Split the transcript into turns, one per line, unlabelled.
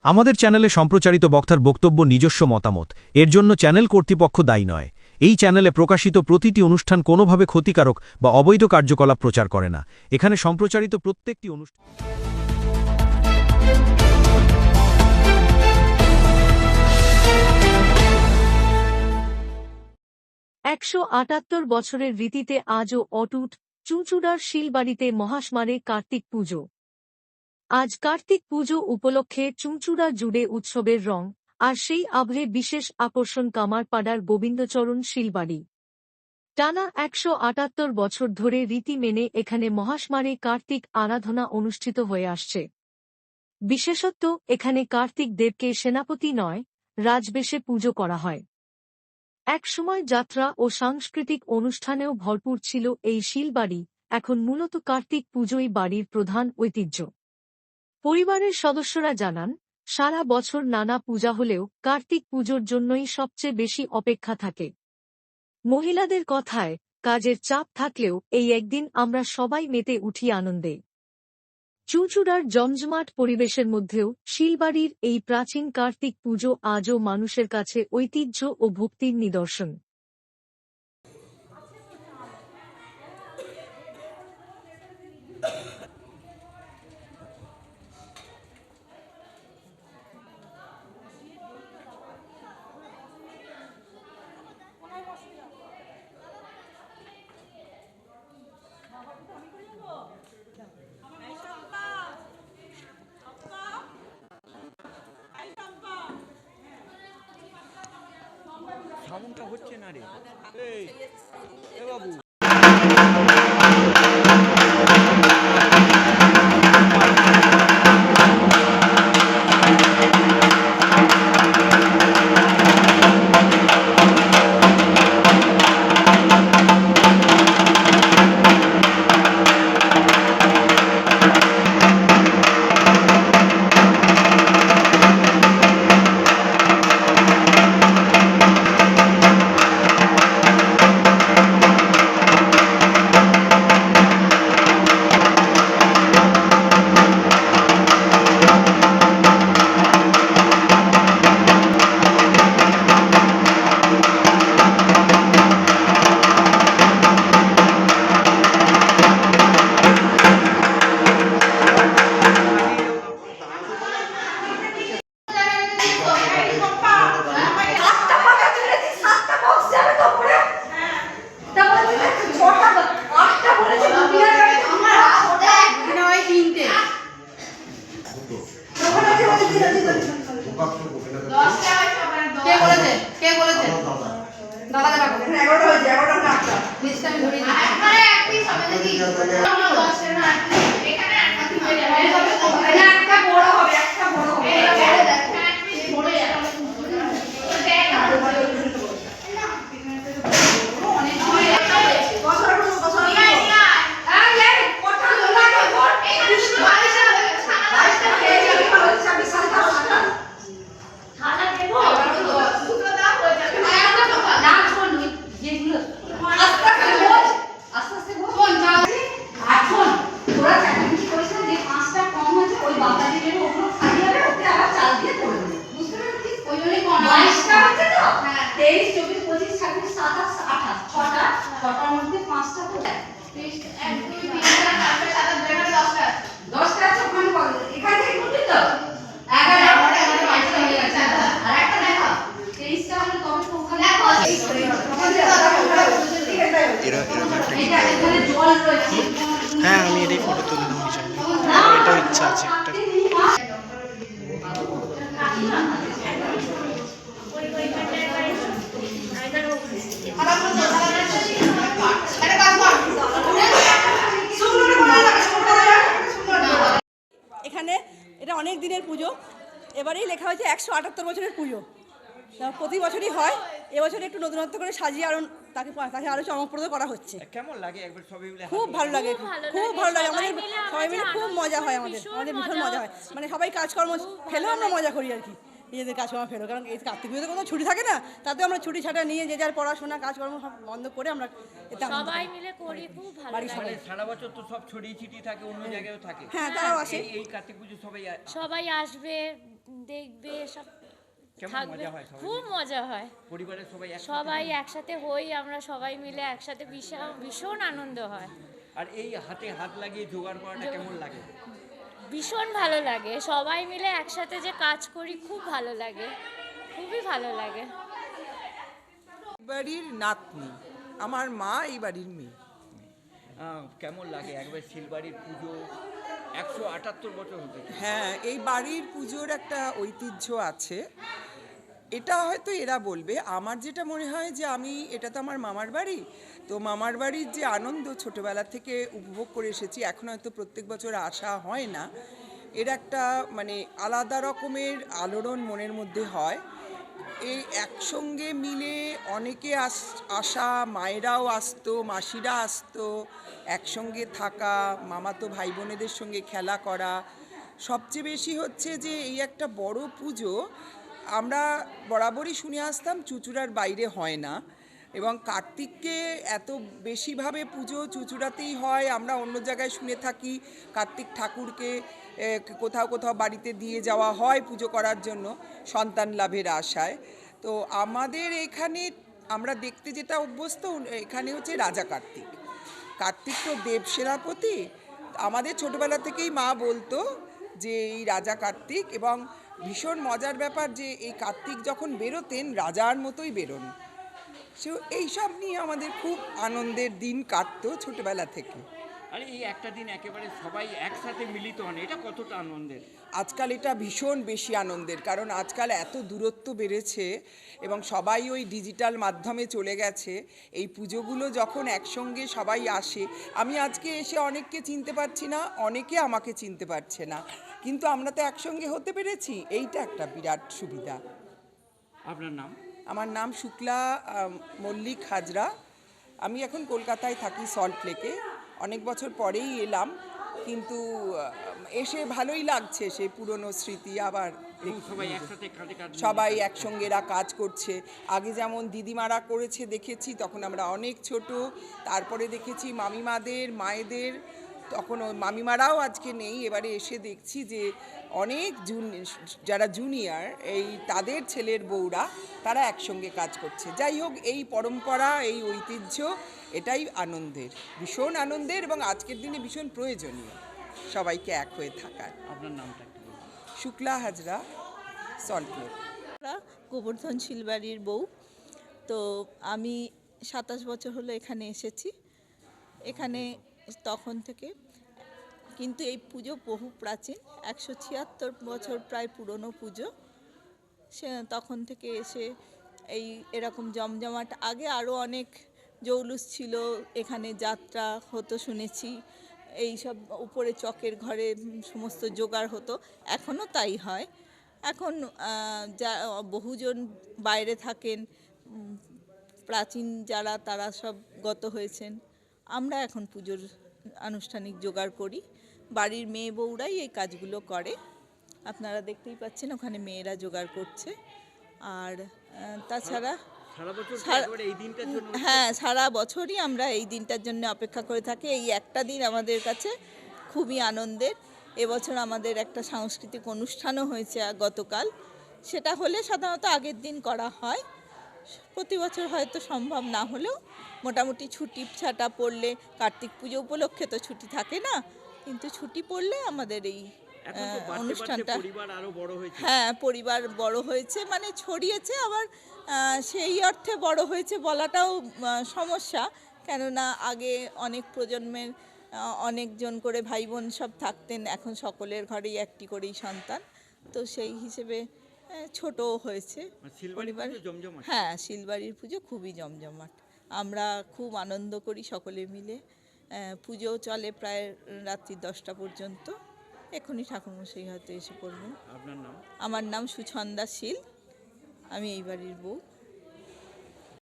আমাদের চ্যানেলে সম্প্রচারিত বক্তার বক্তব্য নিজস্ব মতামত, এর জন্য চ্যানেল কর্তৃপক্ষ দায়ী নয়। এই চ্যানেলে প্রকাশিত প্রতিটি অনুষ্ঠান কোনোভাবে ক্ষতিকারক বা অবৈধ কার্যকলাপ প্রচার করে না। এখানে সম্প্রচারিত প্রত্যেকটি অনুষ্ঠান
১৭৮ বছরের রীতিতে আজও অটুট চুঁচুড়ার শিলবাড়িতে মহাশ্মারে কার্তিক পুজো। আজ কার্তিক পুজো উপলক্ষে চুঁচুড়া জুড়ে উৎসবের রং, আর সেই আবহে বিশেষ আকর্ষণ কামারপাড়ার গোবিন্দচরণ শিলবাড়ি। টানা ১৭৮ বছর ধরে রীতি মেনে এখানে মহাশ্মারে কার্তিক আরাধনা অনুষ্ঠিত হয়ে আসছে। বিশেষত এখানে কার্তিক দেবকে সেনাপতি নয়, রাজবেশে পুজো করা হয়। এক সময় যাত্রা ও সাংস্কৃতিক অনুষ্ঠানেও ভরপুর ছিল এই শিলবাড়ি, এখন মূলত কার্তিক পুজোই বাড়ির প্রধান ঐতিহ্য। পরিবারের সদস্যরা জানান, সারা বছর নানা পূজা হলেও কার্তিক পুজোর জন্যই সবচেয়ে বেশি অপেক্ষা থাকে। মহিলাদের কথায়, কাজের চাপ থাকলেও এই একদিন আমরা সবাই মেতে উঠি আনন্দে। চুঁচুড়ার জমজমাট পরিবেশের মধ্যেও শিলবাড়ির এই প্রাচীন কার্তিক পুজো আজও মানুষের কাছে ঐতিহ্য ও ভক্তির নিদর্শন।
সাউন্ডটা হচ্ছে না রে, এই বাবু।
কে বলেছে দাদা দাদা 11টা হয়েছে, 11টা না 8টা লিস্ট আমি ধরে দিই। একবারে এক পিস হবে নাকি 10 এর না এখানে একটা কি হয়ে যাবে, না একটা বড় হবে, একটা বড় হবে, এটা বড় দেখো এক পিস বড় যাবে দেখ না অনেক হয়েছে বছর নিয়ে এই কথা বলা তো ভোট এখানে শুধু 22 হবে, 22টা হয়ে যাবে 26 27 খালা দেবো দুটো দাও হয়ে যাবে না শোন যেগুলো আস্তে আস্তে বল যাও এখন তোরা চাকরি কি করিস না যে 5টা কম হয়েছে ওই বাতাজি দেবো ওগুলো খালি হবে, ওকে আবার চাল দিয়ে করে দেব, বুঝতে পারছিস? ওই জন্যই কোন 22টা হচ্ছে তো, হ্যাঁ 23 24 25 26 27 28 6টা 6টার মধ্যে 5টা তো 1 2 3 4 5 6 7 8 9 10টা আছে ওখানে বল এখান থেকে করবি তো 11 22টা হয়ে গেছে আর একটা দেখো 23টা হলে তবে তো ওখানে
হ্যাঁ আমি এটাই ফটো তুলে নেবো চাই, এটাও ইচ্ছা আছে একটা।
এখানে এটা অনেক দিনের পুজো, এবারেই লেখা হয়েছে 178 বছরের পুজো। প্রতি বছরই হয়, এবছর একটু নতুনত্ব করে সাজিয়ে আরো তাকে আরো চমকপ্রদ করা হচ্ছে।
কেমন লাগে একবার সবাই মিলে?
খুব ভালো লাগে, খুব ভালো লাগে, আমাদের সবাই মিলে খুব মজা হয়, আমাদের ভীষণ মজা হয়, মানে সবাই কাজকর্ম ফেলেও আমরা মজা করি আর কি, নিজেদের কাজকর্ম ফেলো, কারণ এই কার্তিক পুজোতে কোনো ছুটি থাকে না, তাতে আমরা ছুটি ছাটা নিয়ে যে যার পড়াশোনা কাজকর্ম সব বন্ধ করে আমরা
সবাই মিলে করি, খুব ভালো লাগে।
সারা বছর তো সব ছড়িয়ে ছিটিয়ে থাকে, অন্য জায়গায়ও থাকে।
হ্যাঁ তারাও আসে।
এই কার্তিক পুজো সবাই
আসবে, দেখবে সব
কেমন
থাকবে।
মজা হয় সবাই
খুব
মিলে?
মজা হয়,
পরিবারের সবাই একসাথে
সবাই
থাকেন?
একসাথে হই, আমরা সবাই মিলে একসাথে ভীষণ ভীষণ আনন্দ হয়,
আর এই হাতে হাত লাগিয়ে জোগাড় করাটা কেমন লাগে?
ভীষণ ভালো লাগে। সবাই মিলে একসাথে যে কাজ করি খুব ভালো লাগে, খুবই ভালো লাগে।
বাড়ির নাতনি, আমার মা এই বাড়ির মেয়ে।
কেমন লাগে একবার শিলবাড়ির পুজো 178 বছর হতে চলেছে।
হ্যাঁ, এই বাড়ির পুজোর একটা ঐতিহ্য আছে। এটা হয়তো এরা বলবে, আমার যেটা মনে হয় যে এটা তো আমার মামার বাড়ি, তো মামার বাড়ির যে আনন্দ ছোটবেলা থেকে উপভোগ করে এসেছি, এখন হয়তো প্রত্যেক বছর আসা হয় না, এর একটা মানে আলাদা রকমের আলোড়ন মনের মধ্যে হয়। এই একসঙ্গে মিলে অনেকে আসা, মায়েরাও আসতো, মাসিরা আসতো, একসঙ্গে থাকা, মামাতো ভাই বোনেদের সঙ্গে খেলা করা। সবচেয়ে বেশি হচ্ছে যে এই একটা বড় পুজো আমরা বরাবরই শুনে আসতাম চুঁচুড়ার বাইরে হয় না, এবং কার্তিককে এত বেশিভাবে পুজো চুঁচুড়াতেই হয়। আমরা অন্য জায়গায় শুনে থাকি কার্তিক ঠাকুরকে কোথাও কোথাও বাড়িতে দিয়ে যাওয়া হয় পুজো করার জন্য সন্তান লাভের আশায়। তো আমাদের এখানে আমরা দেখতে যেটা অভ্যস্ত, এখানে হচ্ছে রাজা কার্তিক। কার্তিক তো দেব সেনাপতি। আমাদের ছোটবেলা থেকেই মা বলতো যে এই রাজা কার্তিক, এবং ভীষণ মজার ব্যাপার যে এই কার্তিক যখন বেরোতেন রাজার মতোই বেরোন। সো এইসব নিয়ে আমাদের খুব আনন্দের দিন কাটতো ছোটবেলা থেকে।
আর এই একটা দিন একেবারে সবাই একসাথে মিলিত হন, এটা কতটা আনন্দের?
আজকাল এটা ভীষণ বেশি আনন্দের, কারণ আজকাল এত দূরত্ব বেড়েছে এবং সবাই ওই ডিজিটাল মাধ্যমে চলে গেছে। এই পুজোগুলো যখন একসঙ্গে সবাই আসে, আমি আজকে এসে অনেককে চিনতে পারছি না, অনেকে আমাকে চিনতে পারছে না, কিন্তু আমরা তো একসঙ্গে হতে পেরেছি, এইটা একটা বিরাট সুবিধা।
আপনার নাম?
আমার নাম শুক্লা মল্লিক হাজরা। আমি এখন কলকাতায় থাকি, সল্ট লেকে। অনেক বছর পরেই এলাম, কিন্তু এসে ভালোই লাগছে, সেই পুরনো স্মৃতি আবার
সবাই একসাথে কাঁধে কাঁধ মিলিয়ে
সবাই
কাজ
একসঙ্গে এরা কাজ করছে। আগে যেমন দিদিমারা করেছে দেখেছি, তখন আমরা অনেক ছোট। তারপরে দেখেছি মামিমাদের, মায়েদের, তখন ওই মামিমারাও আজকে নেই। এবারে এসে দেখছি যে অনেক যারা জুনিয়র, এই তাদের ছেলের বউরা, তারা একসঙ্গে কাজ করছে। যাই হোক, এই পরম্পরা, এই ঐতিহ্য, এটাই আনন্দের, ভীষণ আনন্দের, এবং আজকের দিনে ভীষণ প্রয়োজনীয় সবাইকে এক হয়ে থাকার।
আপনার নামটা একটু বলুন।
Shukla Hazra, salt lake.
আমরা গোবর্ধন শিলবাড়ির বউ। তো আমি 27 বছর হলো এখানে এসেছি, এখানে তখন থেকে। কিন্তু এই পুজো বহু প্রাচীন, 176 বছর প্রায় পুরনো পুজো। সে তখন থেকে এসে এই এরকম জমজমাট, আগে আরও অনেক জৌলুস ছিল, এখানে যাত্রা হতো শুনেছি, এই সব উপরে চকের ঘরে সমস্ত জোগাড় হতো, এখনও তাই হয়। এখন যা বহুজন বাইরে থাকেন, প্রাচীন যারা, তারা সব গত হয়েছেন। আমরা এখন পুজোর আনুষ্ঠানিক জোগাড় করি, বাড়ির মেয়ে বউরাই এই কাজগুলো করে। আপনারা দেখতেই পাচ্ছেন ওখানে মেয়েরা জোগাড় করছে। আর তাছাড়া
সারা বছর কি
সারা-
একেবারে এই দিনটার জন্য?
হ্যাঁ, সারা বছরই আমরা এই দিনটার জন্য অপেক্ষা করে থাকি। এই একটা দিন আমাদের কাছে খুবই আনন্দের। এবছর আমাদের একটা সাংস্কৃতিক অনুষ্ঠানও হয়েছে গতকাল। সেটা হলে সাধারণত আগের দিন করা হয়, প্রতি বছর হয়তো সম্ভব না হলেও মোটামুটি ছুটি ছাটা পড়লে, কার্তিক পুজো উপলক্ষে তো ছুটি থাকে না, কিন্তু ছুটি পড়লে আমাদের এই
এখন তো বাড়তে
অনুষ্ঠানটা,
পরিবার আরো বড় হয়েছে।
হ্যাঁ, পরিবার বড় হয়েছে, মানে ছড়িয়েছে, আবার সেই অর্থে বড় হয়েছে বলাটাও সমস্যা, কেননা আগে অনেক প্রজন্মের অনেকজন করে ভাই বোন সব থাকতেন, এখন সকলের ঘরেই একটি করেই সন্তান, তো সেই হিসেবে ছোটও হয়েছে
শিলবাড়ির
পরিবার।
পুজো জমজমাট?
হ্যাঁ, শিলবাড়ির পুজো খুবই জমজমাট, আমরা খুব আনন্দ করি সকলে মিলে। পুজো চলে প্রায় রাত্রি 10টা পর্যন্ত। এখনই ঠাকুরমশাই হয়তো এসে পড়বেন।
আপনার নাম?
আমার নাম সুছন্দা শীল, আমি এই বাড়ির বউ।